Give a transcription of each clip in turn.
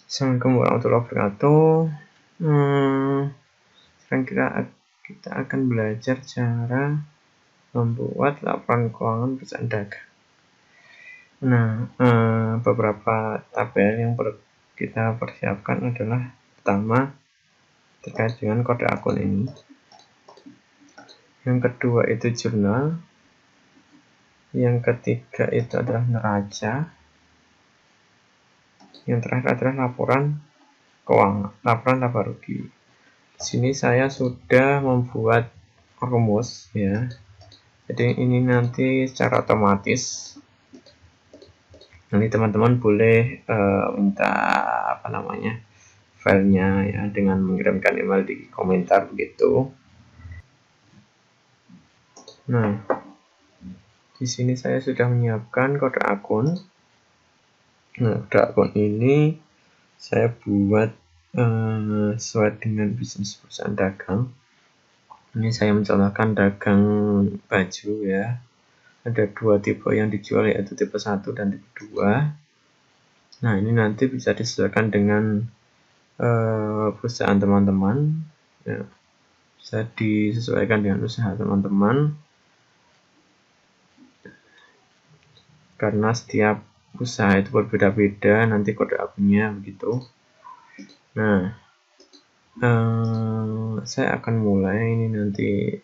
Assalamualaikum warahmatullahi wabarakatuh. Sekarang kita akan belajar cara membuat laporan keuangan perusahaan dagang. Nah, beberapa tabel yang perlu kita persiapkan adalah pertama terkait dengan kode akun ini. Yang kedua itu jurnal. Yang ketiga itu adalah neraca. Yang terakhir adalah laporan keuangan, laporan laba rugi. Di sini saya sudah membuat rumus ya. Jadi ini nanti secara otomatis. Nanti teman-teman boleh minta filenya ya dengan mengirimkan email di komentar begitu. Nah, di sini saya sudah menyiapkan kode akun. Nah, kode akun ini saya buat sesuai dengan bisnis perusahaan dagang. Ini saya mencontohkan dagang baju ya. Ada dua tipe yang dijual, yaitu tipe 1 dan tipe 2. Nah, ini nanti bisa disesuaikan dengan perusahaan teman-teman ya. Bisa disesuaikan dengan usaha teman-teman karena setiap usaha itu berbeda-beda nanti kode akunnya begitu. Nah, saya akan mulai ini nanti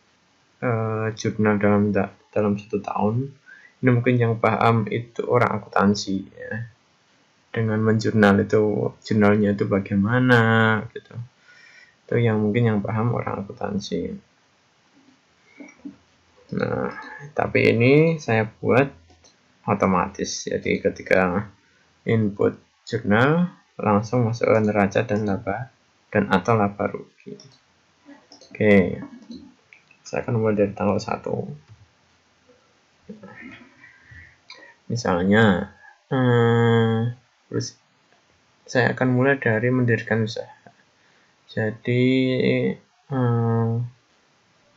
jurnal dalam 1 tahun. Ini mungkin yang paham itu orang akuntansi ya. Dengan menjurnal itu jurnalnya itu bagaimana gitu. Itu yang mungkin yang paham orang akuntansi. Nah, tapi ini saya buat otomatis. Jadi ketika input jurnal langsung masuk ke neraca dan laba dan atau laba rugi. Oke. Saya akan mulai dari tanggal 1. Misalnya terus saya akan mulai dari mendirikan usaha. Jadi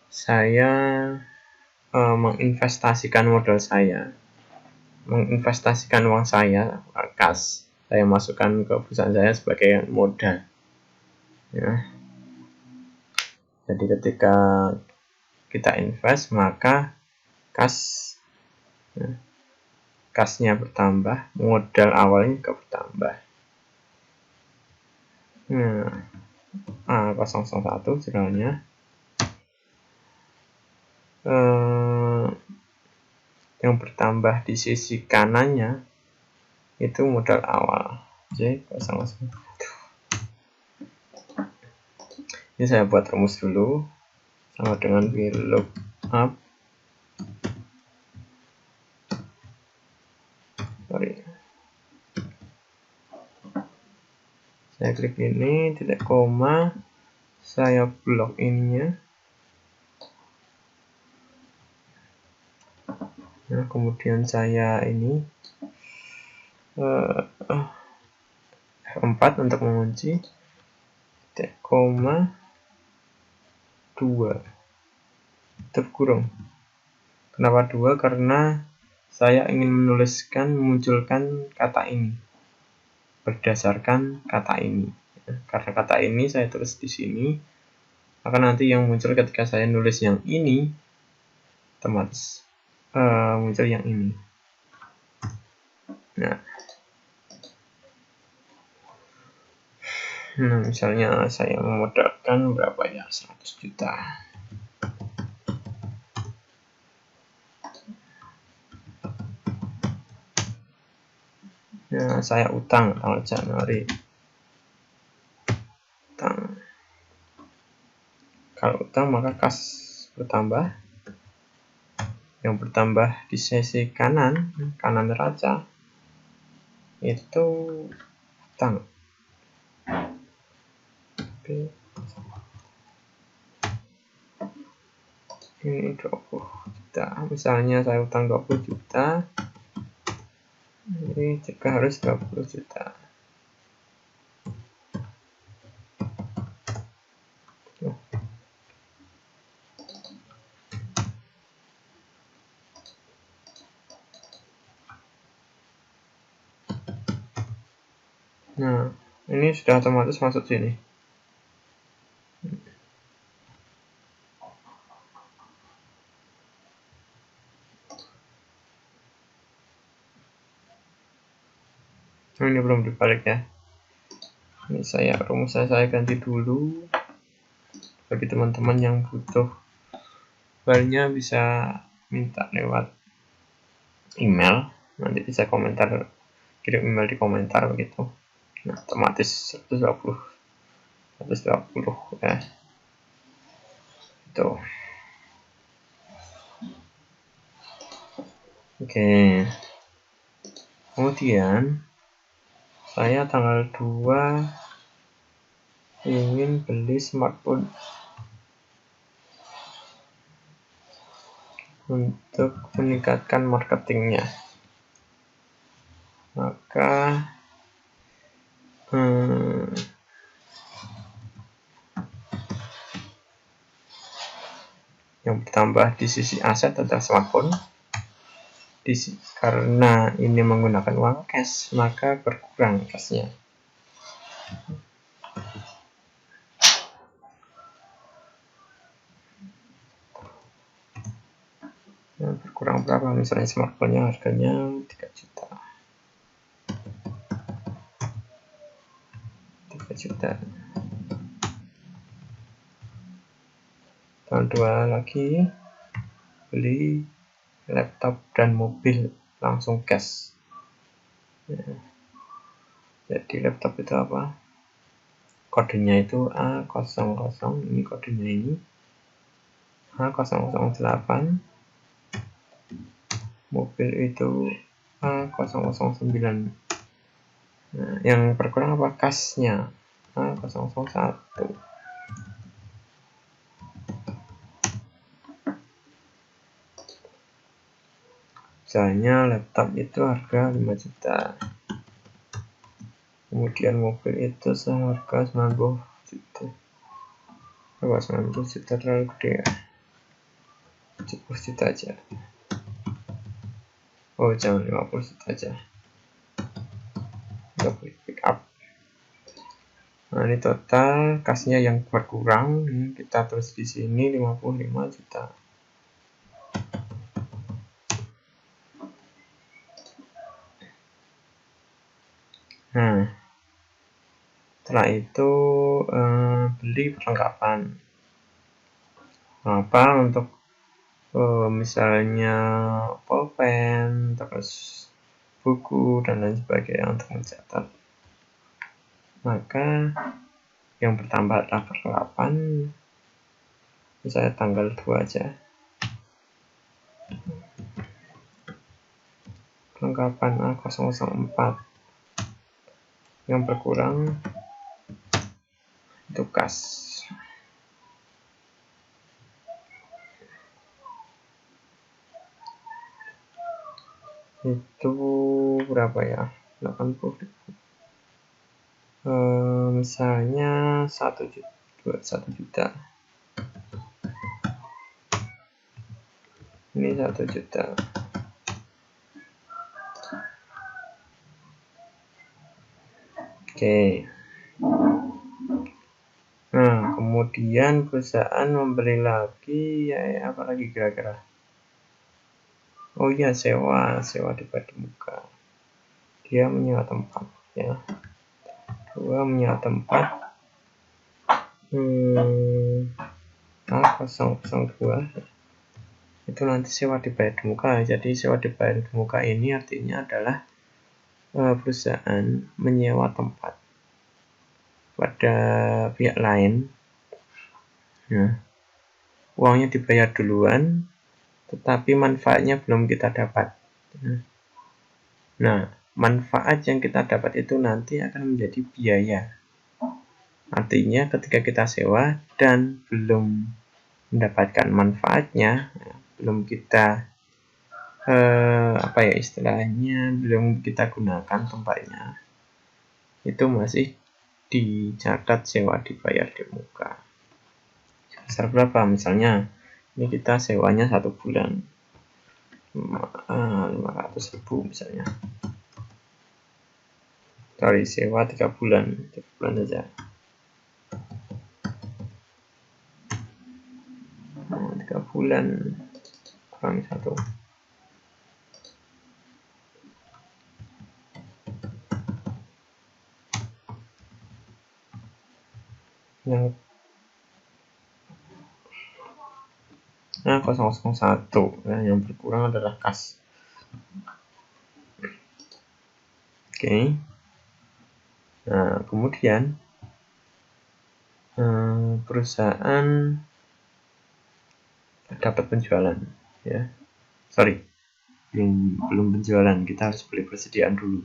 saya menginvestasikan modal saya, menginvestasikan uang saya, kas saya masukkan ke perusahaan saya sebagai modal ya. Jadi ketika kita invest maka kasnya bertambah, modal awalnya juga bertambah. Nah, A001 jurnalnya yang bertambah di sisi kanannya itu modal awal J001. Ini saya buat rumus dulu sama dengan VLOOKUP. Saya klik ini, titik koma, saya blok ininya. Nah, kemudian saya ini F4 untuk mengunci, titik koma 2 tutup kurung. Kenapa 2? Karena saya ingin memunculkan kata ini berdasarkan kata ini. Karena kata ini saya tulis di sini, maka nanti yang muncul ketika saya nulis yang ini otomatis muncul yang ini. Nah, misalnya saya memodalkan berapa ya, 100 juta. Nah, saya utang tanggal Januari. Utang. Kalau utang maka kas bertambah. Yang bertambah di sisi kanan neraca itu utang. Oke. Ini 20 juta. Misalnya saya utang 20 juta. Ini juga harus 20 juta. Nah, Ini sudah otomatis masuk sini. Ini belum dibalik ya. Ini rumusnya saya ganti dulu. Bagi teman-teman yang butuh filenya bisa minta lewat email, nanti bisa komentar, kirim email di komentar begitu. Nah, otomatis 120 ya. Itu. Oke. Kemudian saya tanggal 2 ingin beli smartphone untuk meningkatkan marketingnya. Maka yang bertambah di sisi aset adalah smartphone. Karena ini menggunakan uang cash, maka berkurang cashnya. Nah, berkurang berapa? Misalnya smartphone-nya harganya 3 juta. 3 juta. Tahun 2 lagi beli laptop dan mobil langsung cash. Ya. Jadi laptop itu apa? Kodenya itu A00, ini kodenya ini A008. Mobil itu A009. Nah, yang berkurang apa? Kasnya A001. Misalnya laptop itu harga 5 juta. Kemudian mobil itu seharga 90 juta. 90 juta terlalu gede ya. 70 juta aja. Oh, jangan 50 juta aja. Nggak boleh pick up. Nah, ini total kasnya yang berkurang. Ini kita tulis di sini 55 juta. Nah, setelah itu beli perlengkapan. Apa untuk misalnya pulpen, terus buku dan lain sebagainya untuk mencatat. Maka yang bertambah adalah perlengkapan. Misalnya tanggal 2 aja. Perlengkapan A004. Yang berkurang itu kas. Itu berapa ya? 80. Misalnya 1 juta. Ini 1 juta. Oke. Nah, kemudian perusahaan membeli lagi ya apa lagi kira-kira? Oh iya, sewa debat di muka. Dia menyewa tempat ya. 2 menyewa tempat. A002 itu nanti sewa dibayar di muka. Jadi sewa dibayar di muka ini artinya adalah perusahaan menyewa tempat pada pihak lain. Nah, uangnya dibayar duluan, tetapi manfaatnya belum kita dapat. Nah, manfaat yang kita dapat itu nanti akan menjadi biaya. Artinya ketika kita sewa dan belum mendapatkan manfaatnya, belum kita istilahnya belum kita gunakan tempatnya, itu masih dicatat sewa dibayar di muka. Sebesar berapa? Misalnya ini kita sewanya 1 bulan 500.000 misalnya. Sorry, sewa 3 bulan, 3 bulan saja. 3 bulan kurang 1. Yang 001, nah, yang berkurang adalah kas. Oke. Nah, kemudian perusahaan dapat penjualan, ya. Sorry, belum penjualan, kita harus beli persediaan dulu.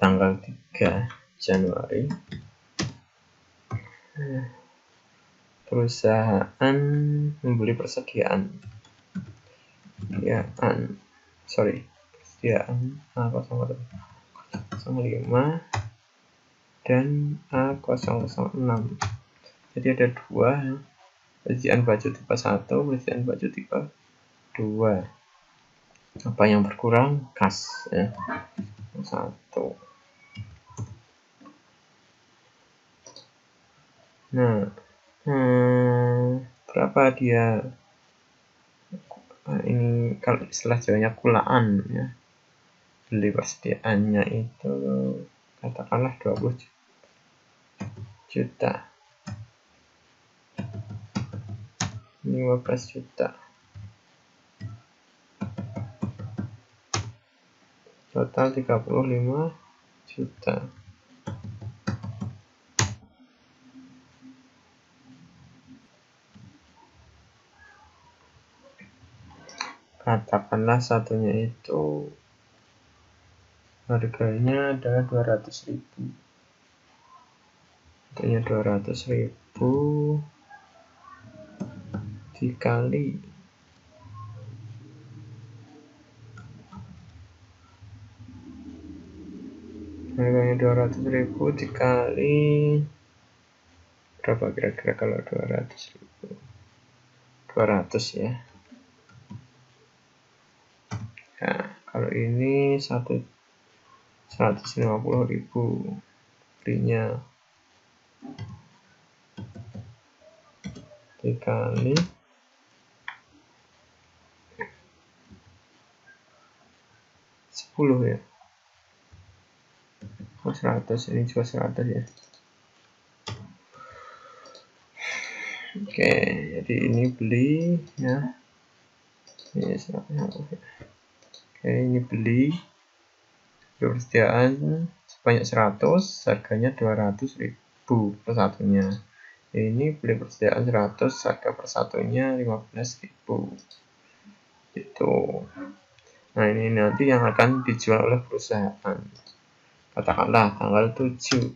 Tanggal 3 Januari. Perusahaan membeli persediaan A05 dan A006. Jadi ada 2 persediaan baju tipe 1, persediaan baju tipe 2. Apa yang berkurang? Kas, ya. 1. Nah, berapa dia? Ini kalau istilah Jawanya kulaan, ya. Beli persediaannya itu katakanlah 20 juta, 15 juta, total 35 juta. Katakanlah satunya itu harganya adalah 200.000. Harganya 200.000 dikali harganya 200.000 dikali berapa kira-kira kalau 200.000? 200, ya. Nah, kalau ini 150.000 belinya, dikali 10, ya. 100, ini juga 100, ya. Oke, jadi ini beli, ya. Ini 150, ya. Oke, ini beli persediaan sebanyak 100, harganya 200.000 per satunya. Ini beli persediaan 100, harga per satunya 15.000. Gitu. Nah, ini nanti yang akan dijual oleh perusahaan. Katakanlah tanggal 7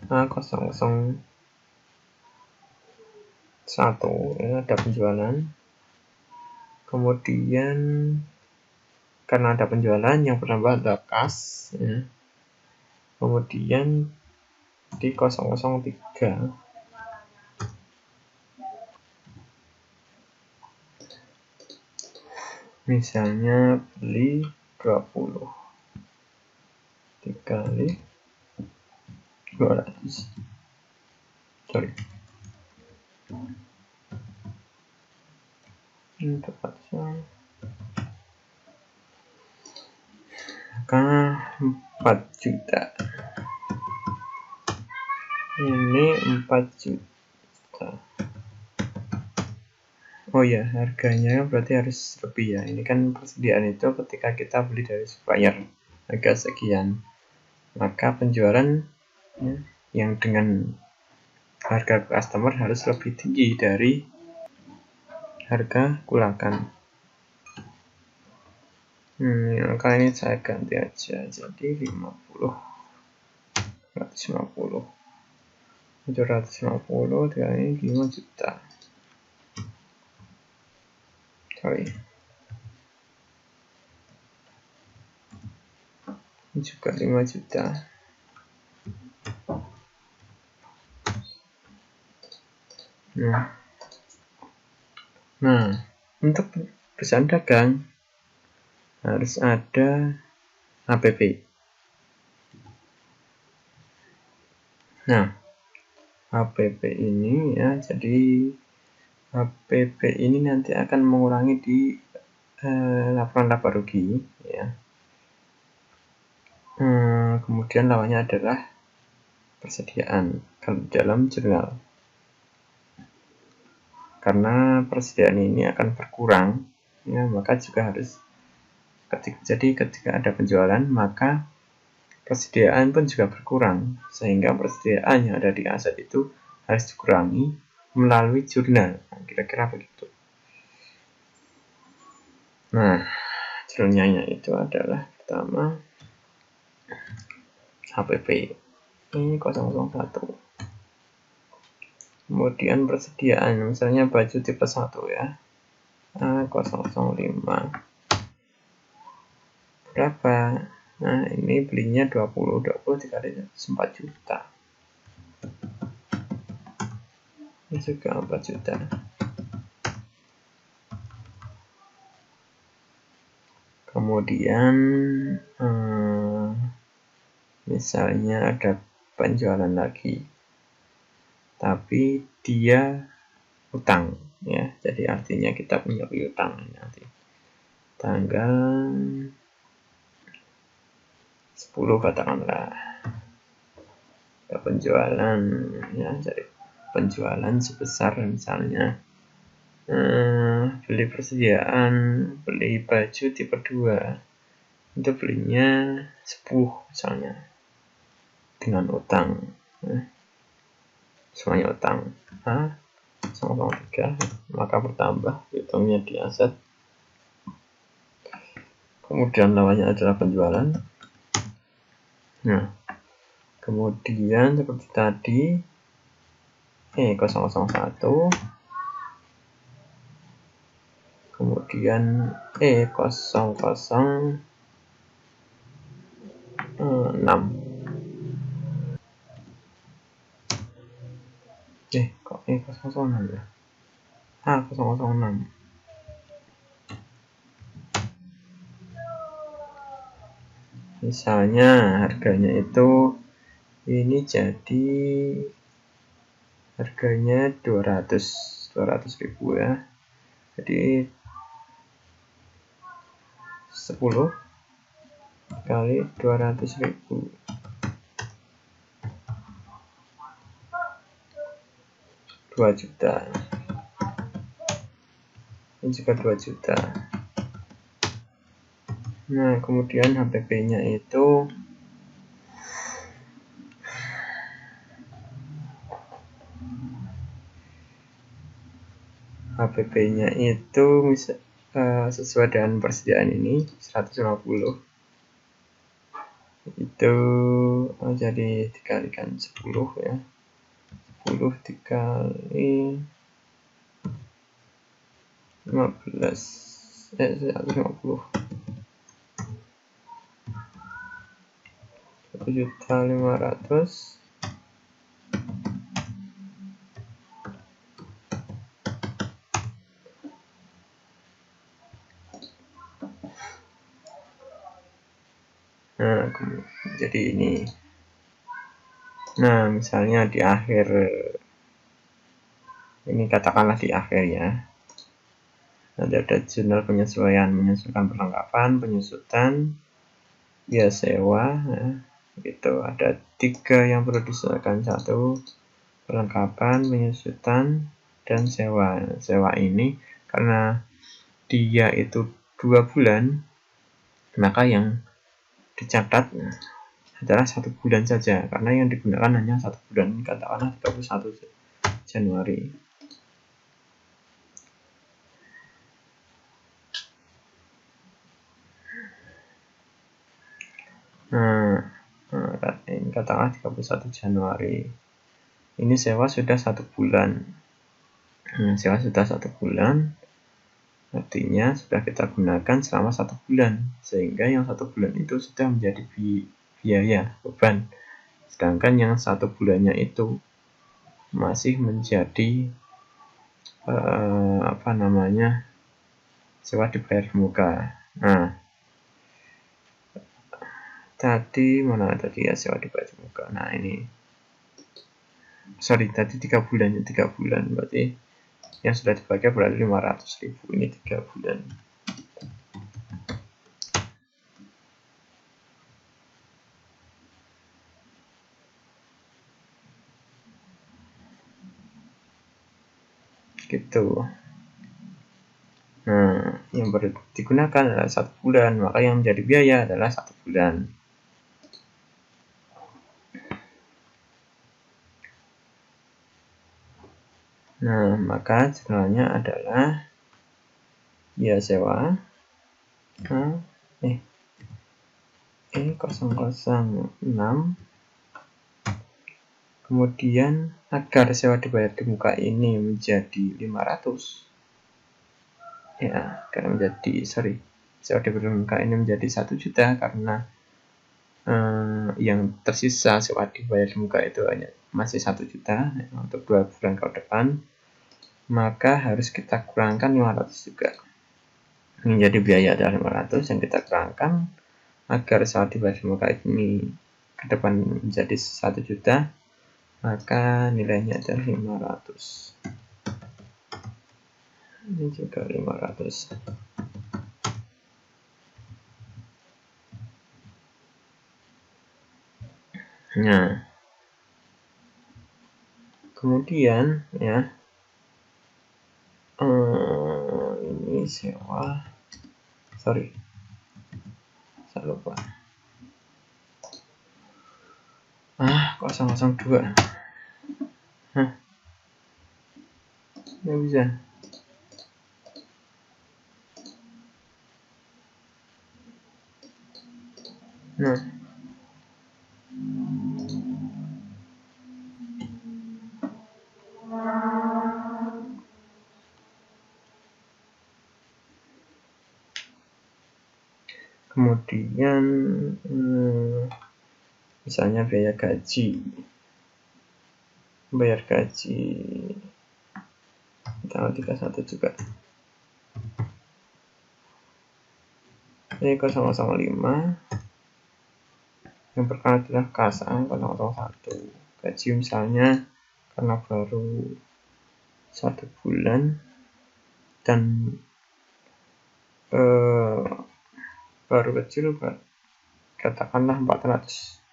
A001, ya, ada penjualan. Kemudian karena ada penjualan, yang bertambah adalah kas, ya. Kemudian di 003 misalnya beli 20 dikali 200, sorry, ini tepatnya maka 4 juta. Ini 4 juta. Oh ya, harganya berarti harus lebih, ya. Ini kan persediaan itu ketika kita beli dari supplier harga sekian, maka penjualan, ya, yang dengan harga customer harus lebih tinggi dari harga kulakan. Maka ini saya ganti aja jadi 50, 150, 750 dikali 5 juta. Sorry, ini juga 5 juta. Nah, untuk perusahaan dagang harus ada HPP. Nah, HPP ini ya, jadi HPP ini nanti akan mengurangi di laporan laba rugi ya. Kemudian lawannya adalah persediaan dalam jurnal. Karena persediaan ini akan berkurang, ya, maka juga harus ketika ada penjualan, maka persediaan pun juga berkurang, sehingga persediaan yang ada di aset itu harus dikurangi melalui jurnal. Kira-kira begitu. Nah, jurnalnya itu adalah pertama HPP ini 001. Kemudian persediaan, misalnya baju tipe 1 ya, A005. Berapa? Nah, ini belinya 20 dikali 4 juta. Ini juga 4 juta. Kemudian misalnya ada penjualan lagi, tapi dia utang ya, jadi artinya kita punya piutang nanti tanggal 10 katakanlah ada penjualan ya, jadi penjualan sebesar misalnya beli persediaan, beli baju tipe 2 itu belinya 10 misalnya dengan utang ya. Semuanya utang 0,3, maka bertambah hitungnya di aset. Kemudian lawannya adalah penjualan. Nah, kemudian seperti tadi 001, kemudian 006. Kok 006 ya? 006. Misalnya harganya itu ini jadi harganya 200.000 ya. Jadi 10 kali 200.000 2 juta. Ini juga 2 juta. Nah, kemudian HPP-nya itu sesuai dengan persediaan ini 150. Itu jadi dikalikan 10 ya. 10 dikali 15 150. 1.500.000. Nah, jadi ini. Nah, misalnya di akhir ini, katakanlah di akhir ya, nanti ada jurnal menyesuaikan perlengkapan, penyusutan, biaya sewa ya, gitu. Ada 3 yang perlu disesuaikan, 1 perlengkapan, penyusutan, dan sewa. Sewa ini karena dia itu 2 bulan, maka yang dicatat adalah 1 bulan saja, karena yang digunakan hanya 1 bulan, katakanlah 31 Januari. Ini katakanlah 31 Januari. Ini sewa sudah 1 bulan. Sewa sudah 1 bulan, artinya sudah kita gunakan selama 1 bulan, sehingga yang 1 bulan itu sudah menjadi biaya beban, sedangkan yang 1 bulannya itu masih menjadi sewa dibayar di muka. Nah, tadi mana tadi ya sewa dibayar di muka. Nah ini, sorry tadi 3 bulan ya, 3 bulan berarti yang sudah dipakai berarti 500.000, ini 3 bulan. Gitu. Nah, yang baru digunakan adalah 1 bulan, maka yang menjadi biaya adalah 1 bulan. Nah, maka jurnalnya adalah biaya sewa E006. Kemudian agar sewa dibayar di muka ini menjadi 500, ya, karena sewa dibayar di muka ini menjadi 1 juta karena yang tersisa sewa dibayar di muka itu hanya masih 1 juta ya, untuk 2 bulan ke depan, maka harus kita kurangkan 500 juga. Menjadi biaya adalah 500 yang kita kurangkan agar sewa dibayar di muka ini ke depan menjadi 1 juta, maka nilainya adalah 500. Ini juga 500. Nah, kemudian ya, ini sewa, sorry, saya lupa. 002. Nggak bisa. Nah, kemudian misalnya biaya gaji, bayar gaji tanggal 31 juga. Ini 005. Yang pertama adalah KSA 001. Gaji misalnya karena baru 1 bulan dan baru kecil, katakanlah 400.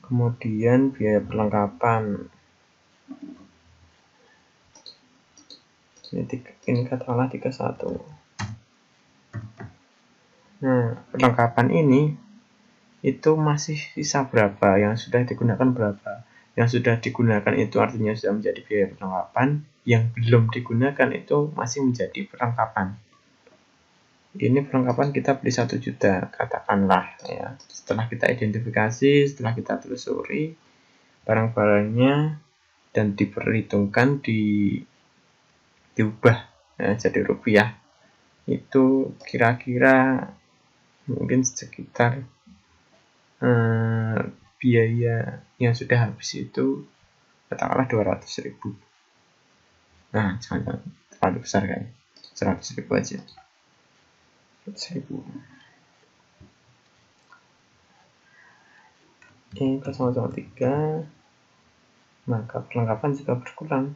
Kemudian biaya perlengkapan, ini katakanlah 31. Nah, perlengkapan ini itu masih sisa berapa, yang sudah digunakan berapa. Yang sudah digunakan itu artinya sudah menjadi biaya perlengkapan, yang belum digunakan itu masih menjadi perlengkapan. Ini perlengkapan kita beli 1 juta, katakanlah ya. Setelah kita identifikasi, setelah kita telusuri barang-barangnya dan diperhitungkan, diubah ya, jadi rupiah, itu kira-kira mungkin sekitar biaya yang sudah habis itu katakanlah 200.000. Nah, jangan terlalu besar kan, 100.000 aja. 100.000. Ini 003, maka perlengkapan juga berkurang.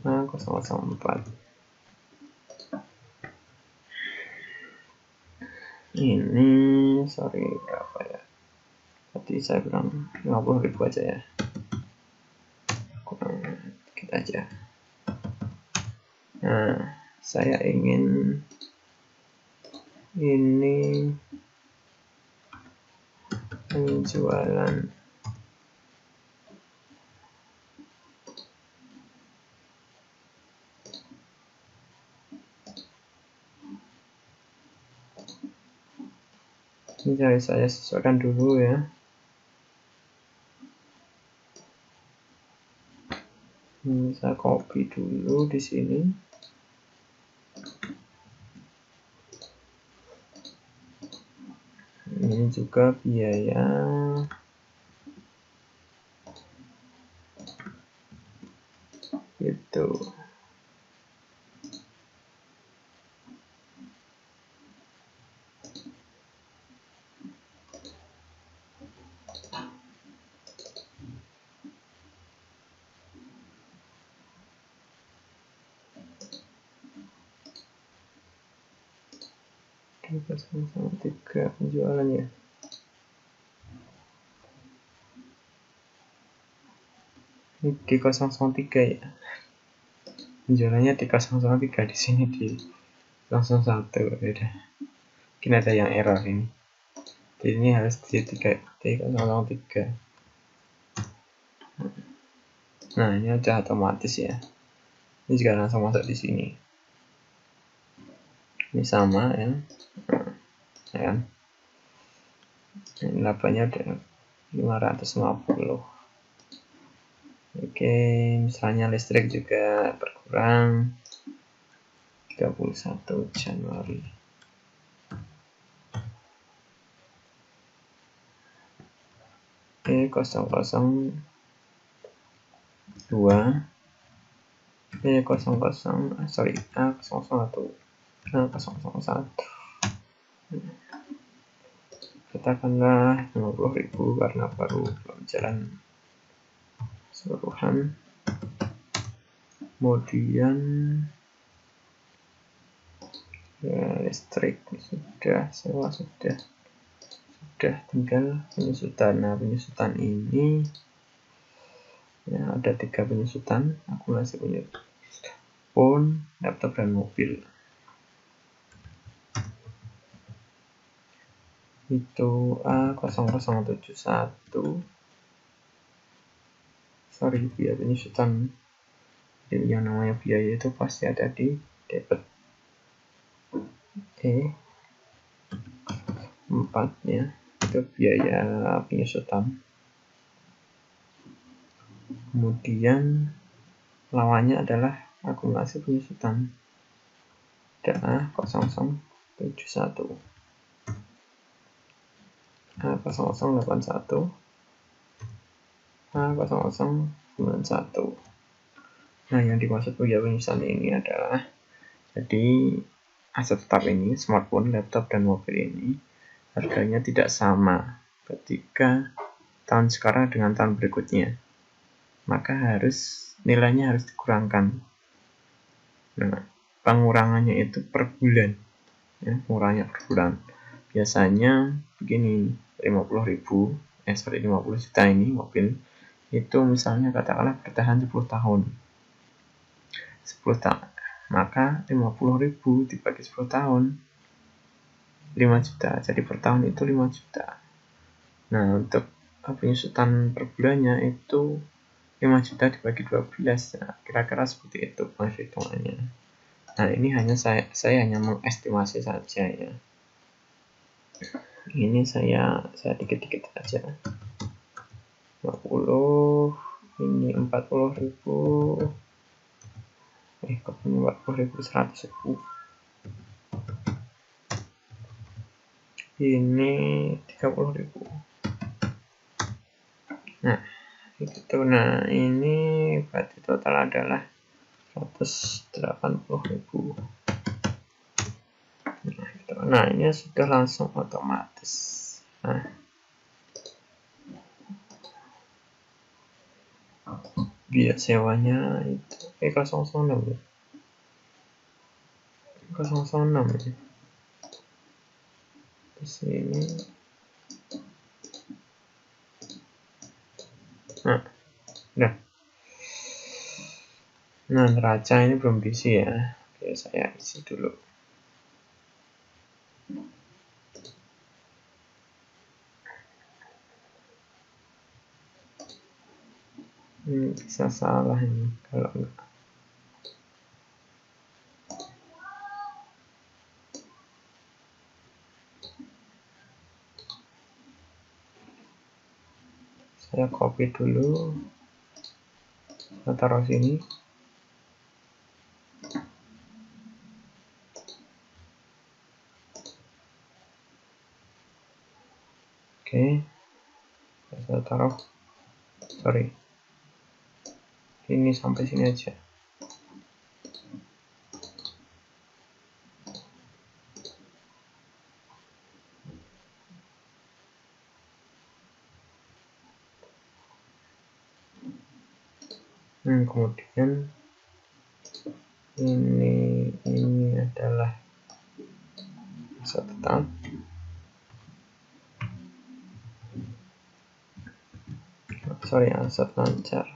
Nah, 004. Ini sorry berapa ya? Tadi saya bilang 50.000 aja ya. Kurang dikit aja. Nah, saya ingin ini penjualan ini saya sesuaikan dulu ya. Ini saya copy dulu di sini. Ini juga biaya Gitu. Sama 3 penjualannya. Ini di 003 ya. Penjualannya di 003, di sini di 001. Beda. Mungkin ada yang error ini. Jadi ini harus di 003. Nah, ini udah otomatis ya. Ini juga langsung masuk di sini. Ini sama ya. Ya kan? Ini labanya udah 550. Oke, misalnya listrik juga berkurang 31 Januari. Oke, 002 A001 katakanlah 50.000 karena baru belum jalan keseluruhan. Kemudian ya, listrik sudah, sewa sudah, tinggal penyusutan. Nah, penyusutan ini ya ada 3 penyusutan, akumulasi penyusutan phone, laptop, dan mobil. Itu A0071, sorry, biaya penyusutan. Jadi yang namanya biaya itu pasti ada di debit. 4 ya, itu biaya penyusutan. Kemudian lawannya adalah akumulasi penyusutan. Ada A0071, A0081, A0091. Nah, yang dimaksud biaya penyusutan ini adalah, jadi aset tetap ini, smartphone, laptop, dan mobil ini harganya tidak sama ketika tahun sekarang dengan tahun berikutnya, maka nilainya harus dikurangkan. Nah, pengurangannya itu per bulan ya, pengurangannya per bulan. Biasanya begini, 50 juta ini mobil itu misalnya katakanlah bertahan 10 tahun, maka 50.000 dibagi 10 tahun 5 juta, jadi per tahun itu 5 juta. Nah, untuk penyusutan per bulannya itu 5 juta dibagi 12. Nah, kira-kira seperti itu perhitungannya. Nah, ini hanya saya hanya mengestimasi saja ya. Ini saya dikit-dikit aja. 50, ini 40.000. 40.000, 100.000. Ini 30.000. Nah, itu. Nah, ini berarti total adalah 180.000. Nah, ini sudah langsung otomatis. Nah, biaya sewanya itu 006 ya. 006 ya. Di sini. Nah, udah. Nah, neraca ini belum diisi ya. Oke, saya isi dulu. Bisa salah ini kalau enggak. Saya copy dulu. Saya taruh sini. Oke. Saya taruh. Sorry. Ini sampai sini aja. Kemudian ini adalah catatan. Aset lancar.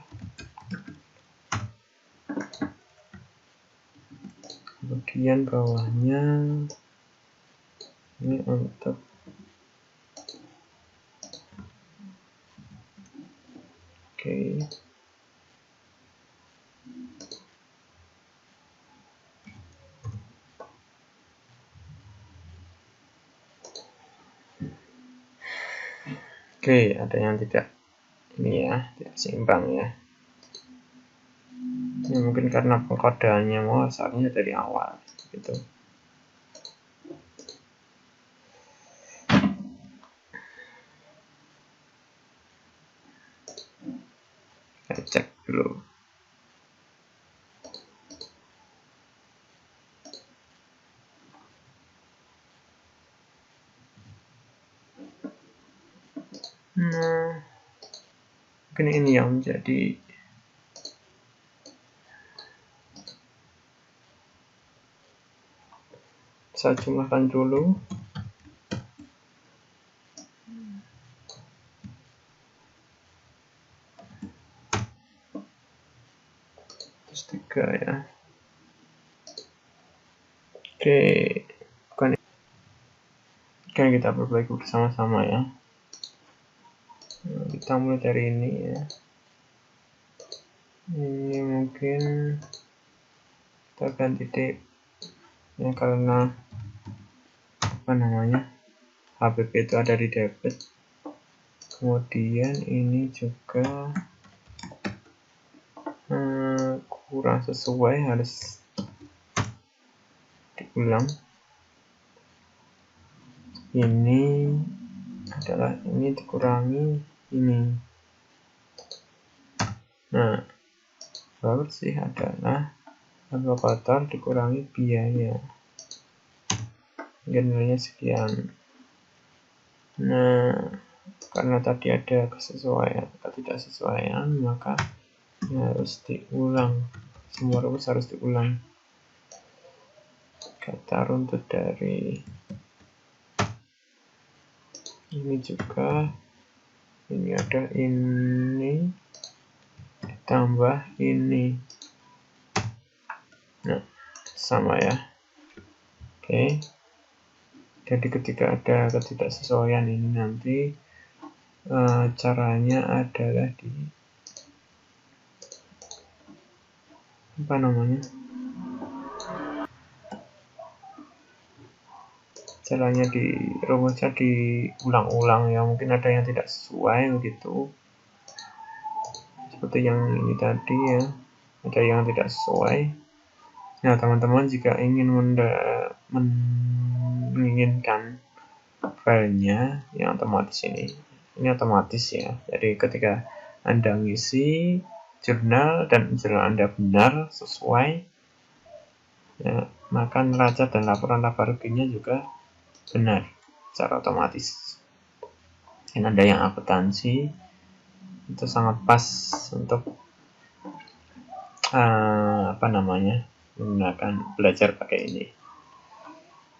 Kemudian bawahnya ini untuk Oke, ada yang tidak ini ya, tidak seimbang ya. Ini mungkin karena pengkodeannya seharusnya dari awal gitu. Kita cek dulu. Mungkin ini yang menjadi saya jumlahkan dulu. Terus 3 ya. Oke, bukan. Oke, kita perbaiki bersama-sama ya. Kita mulai dari ini ya. Ini mungkin kita ganti titik ya, karena HPP itu ada di debit. Kemudian ini juga kurang sesuai, harus diulang. Ini adalah ini dikurangi ini. Nah, bersih adalah harga kotor dikurangi biaya. Nilainya sekian. Nah, karena tadi ada kesesuaian atau ketidaksesuaian, maka harus diulang. Semua rumus harus diulang. Kata runtut dari ini juga, ini ada ini ditambah ini. Nah, sama ya. Oke. Jadi ketika ada ketidaksesuaian ini nanti caranya adalah di caranya di rumusnya diulang-ulang ya, mungkin ada yang tidak sesuai begitu, seperti yang ini tadi ya, ada yang tidak sesuai. Nah, teman-teman jika ingin menginginkan filenya yang otomatis ini otomatis ya. Jadi ketika Anda ngisi jurnal dan jurnal Anda benar sesuai ya, maka neraca dan laporan laba ruginya juga benar secara otomatis. Dan Anda yang akuntansi itu sangat pas untuk menggunakan belajar pakai ini.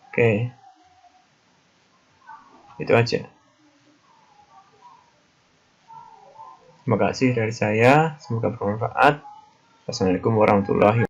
Oke, itu aja. Terima kasih dari saya, semoga bermanfaat. Wassalamualaikum warahmatullahi wabarakatuh.